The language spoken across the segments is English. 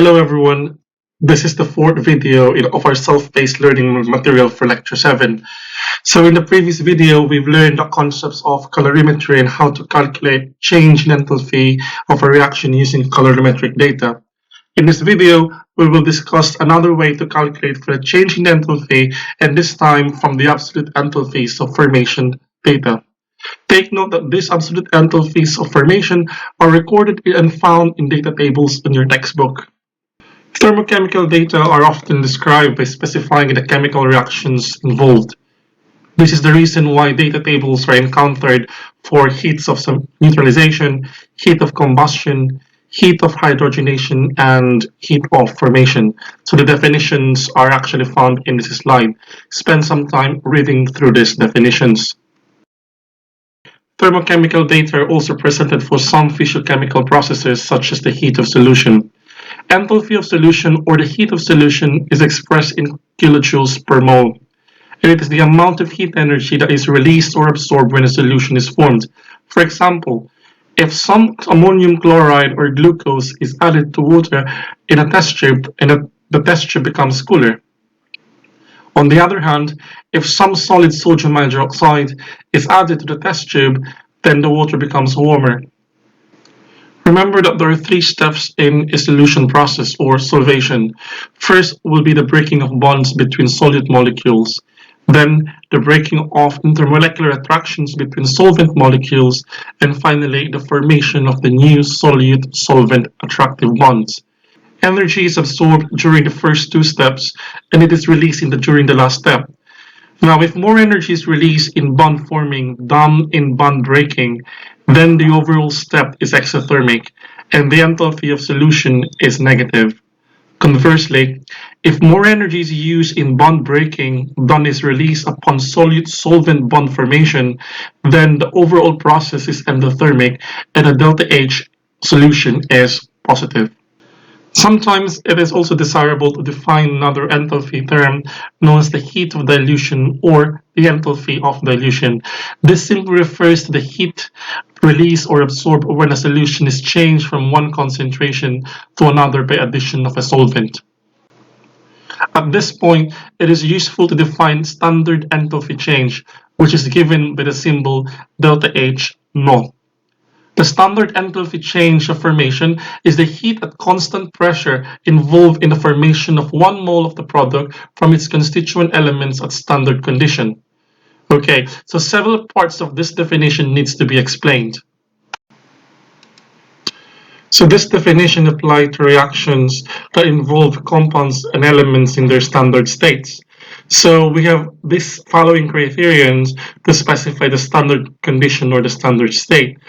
Hello everyone, this is the fourth video of our self-paced learning material for lecture 7. So in the previous video, we've learned the concepts of colorimetry and how to calculate change in enthalpy of a reaction using colorimetric data. In this video, we will discuss another way to calculate for a change in enthalpy, and this time from the absolute enthalpies of formation data. Take note that these absolute enthalpies of formation are recorded and found in data tables in your textbook. Thermochemical data are often described by specifying the chemical reactions involved. This is the reason why data tables are encountered for heats of neutralization, heat of combustion, heat of hydrogenation, and heat of formation. So the definitions are actually found in this slide. Spend some time reading through these definitions. Thermochemical data are also presented for some physiochemical processes such as the heat of solution. Enthalpy of solution, or the heat of solution, is expressed in kilojoules per mole, and it is the amount of heat energy that is released or absorbed when a solution is formed. For example, if some ammonium chloride or glucose is added to water in a test tube, and the test tube becomes cooler. On the other hand, if some solid sodium hydroxide is added to the test tube, then the water becomes warmer. Remember that there are 3 steps in a solution process or solvation. First will be the breaking of bonds between solute molecules. Then the breaking of intermolecular attractions between solvent molecules. And finally, the formation of the new solute-solvent attractive bonds. Energy is absorbed during the first 2 steps, and it is released during the last step. Now, if more energy is released in bond forming than in bond breaking, then the overall step is exothermic, and the enthalpy of solution is negative. Conversely, if more energy is used in bond breaking than is released upon solute-solvent bond formation, then the overall process is endothermic, and the delta H solution is positive. Sometimes it is also desirable to define another enthalpy term known as the heat of dilution or the enthalpy of dilution. This simply refers to the heat released or absorbed when a solution is changed from one concentration to another by addition of a solvent. At this point, it is useful to define standard enthalpy change, which is given by the symbol delta H naught. The standard enthalpy change of formation is the heat at constant pressure involved in the formation of 1 mole of the product from its constituent elements at standard condition. Okay, so several parts of this definition needs to be explained. So this definition applies to reactions that involve compounds and elements in their standard states. So we have these following criterions to specify the standard condition or the standard state.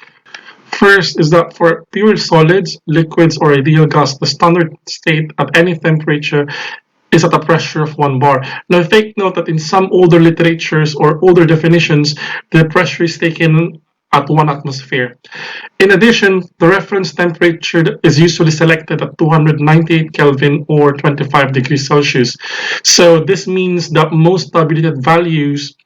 First is that for pure solids, liquids, or ideal gas, the standard state at any temperature is at a pressure of 1 bar. Now take note that in some older literatures or older definitions, the pressure is taken at 1 atmosphere. In addition, the reference temperature is usually selected at 298 Kelvin or 25 degrees Celsius. So this means that most tabulated values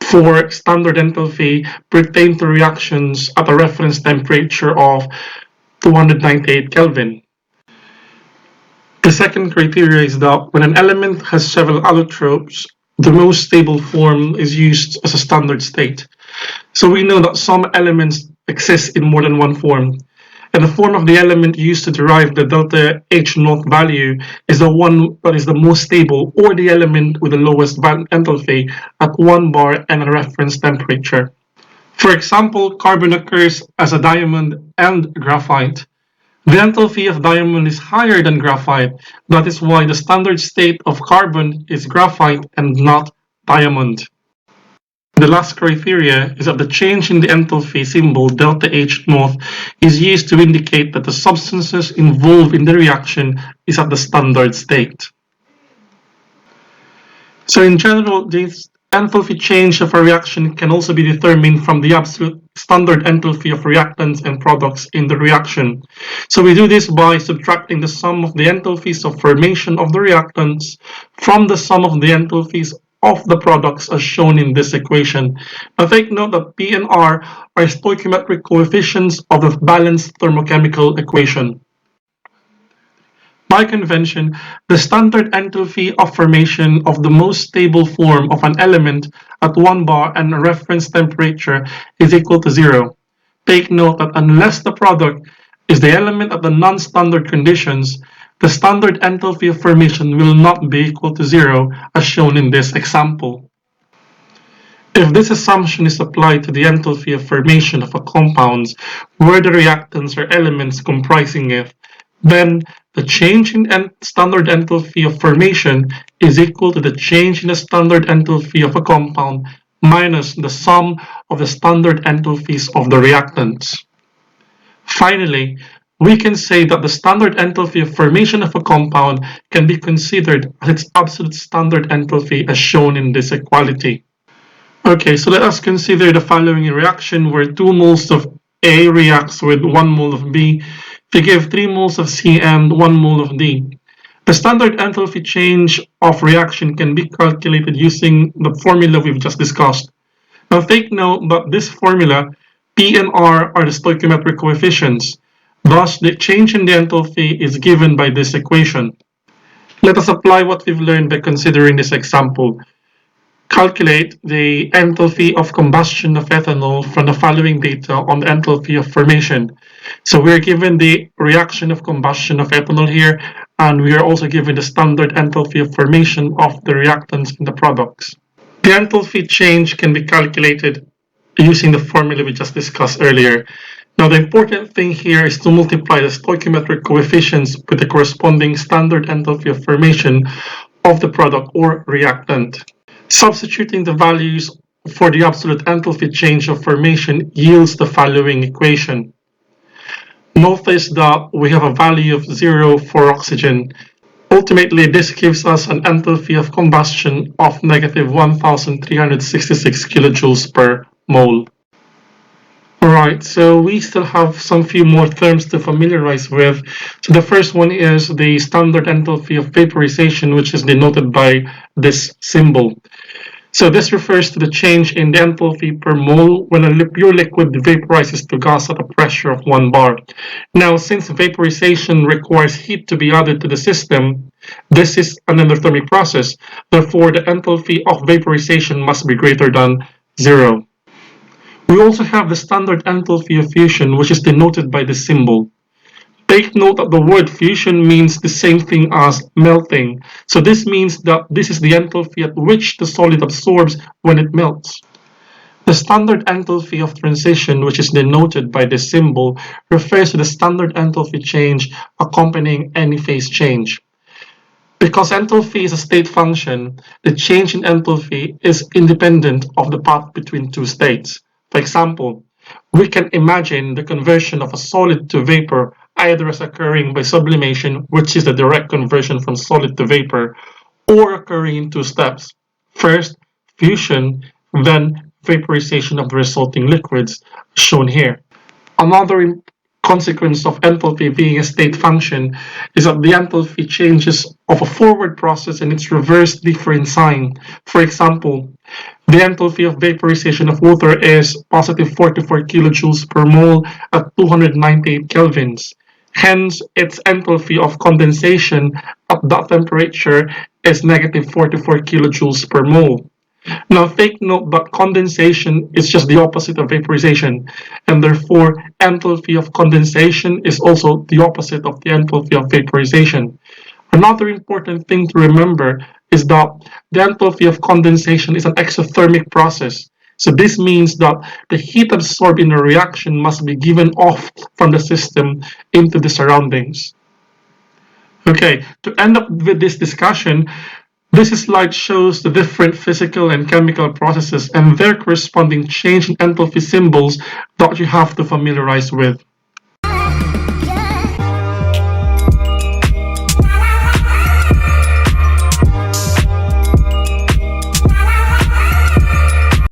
for standard enthalpy pertain to reactions at a reference temperature of 298 Kelvin. The second criteria is that when an element has several allotropes, the most stable form is used as a standard state. So we know that some elements exist in more than one form, and the form of the element used to derive the delta H naught value is the one that is the most stable, or the element with the lowest enthalpy at 1 bar and a reference temperature. For example, carbon occurs as a diamond and graphite. The enthalpy of diamond is higher than graphite. That is why the standard state of carbon is graphite and not diamond. The last criteria is that the change in the enthalpy symbol delta H naught is used to indicate that the substances involved in the reaction is at the standard state. So in general, this enthalpy change of a reaction can also be determined from the absolute standard enthalpy of reactants and products in the reaction. So we do this by subtracting the sum of the enthalpies of formation of the reactants from the sum of the enthalpies of the products as shown in this equation. Now take note that P and R are stoichiometric coefficients of the balanced thermochemical equation. By convention, the standard enthalpy of formation of the most stable form of an element at 1 bar and a reference temperature is equal to 0. Take note that unless the product is the element at the non-standard conditions, the standard enthalpy of formation will not be equal to 0 as shown in this example. If this assumption is applied to the enthalpy of formation of a compound where the reactants are elements comprising it, then the change in standard enthalpy of formation is equal to the change in the standard enthalpy of a compound minus the sum of the standard enthalpies of the reactants. Finally, we can say that the standard enthalpy of formation of a compound can be considered as its absolute standard enthalpy as shown in this equality. Okay, so let us consider the following reaction where 2 moles of A reacts with 1 mole of B to give 3 moles of C and 1 mole of D. The standard enthalpy change of reaction can be calculated using the formula we've just discussed. Now take note that this formula, P and R, are the stoichiometric coefficients. Thus, the change in the enthalpy is given by this equation. Let us apply what we've learned by considering this example. Calculate the enthalpy of combustion of ethanol from the following data on the enthalpy of formation. So we're given the reaction of combustion of ethanol here, and we are also given the standard enthalpy of formation of the reactants in the products. The enthalpy change can be calculated using the formula we just discussed earlier. Now the important thing here is to multiply the stoichiometric coefficients with the corresponding standard enthalpy of formation of the product or reactant. Substituting the values for the absolute enthalpy change of formation yields the following equation. Notice that we have a value of 0 for oxygen. Ultimately, this gives us an enthalpy of combustion of negative 1366 kilojoules per mole. Alright, so we still have some few more terms to familiarize with. So the first one is the standard enthalpy of vaporization, which is denoted by this symbol. So this refers to the change in the enthalpy per mole when a pure liquid vaporizes to gas at a pressure of 1 bar. Now, since vaporization requires heat to be added to the system, this is an endothermic process. Therefore, the enthalpy of vaporization must be greater than 0. We also have the standard enthalpy of fusion, which is denoted by this symbol. Take note that the word fusion means the same thing as melting. So this means that this is the enthalpy at which the solid absorbs when it melts. The standard enthalpy of transition, which is denoted by this symbol, refers to the standard enthalpy change accompanying any phase change. Because enthalpy is a state function, the change in enthalpy is independent of the path between two states. For example, we can imagine the conversion of a solid to vapor either as occurring by sublimation, which is the direct conversion from solid to vapor, or occurring in 2 steps. First, fusion, then vaporization of the resulting liquids, shown here. Another consequence of enthalpy being a state function is that the enthalpy changes of a forward process and its reverse differ in sign. For example, the enthalpy of vaporization of water is positive 44 kilojoules per mole at 298 kelvins. Hence, its enthalpy of condensation at that temperature is negative 44 kilojoules per mole. Now take note that condensation is just the opposite of vaporization, and therefore enthalpy of condensation is also the opposite of the enthalpy of vaporization. Another important thing to remember is that the enthalpy of condensation is an exothermic process. So this means that the heat absorbed in a reaction must be given off from the system into the surroundings. Okay, to end up with this discussion, this slide shows the different physical and chemical processes and their corresponding change in enthalpy symbols that you have to familiarize with.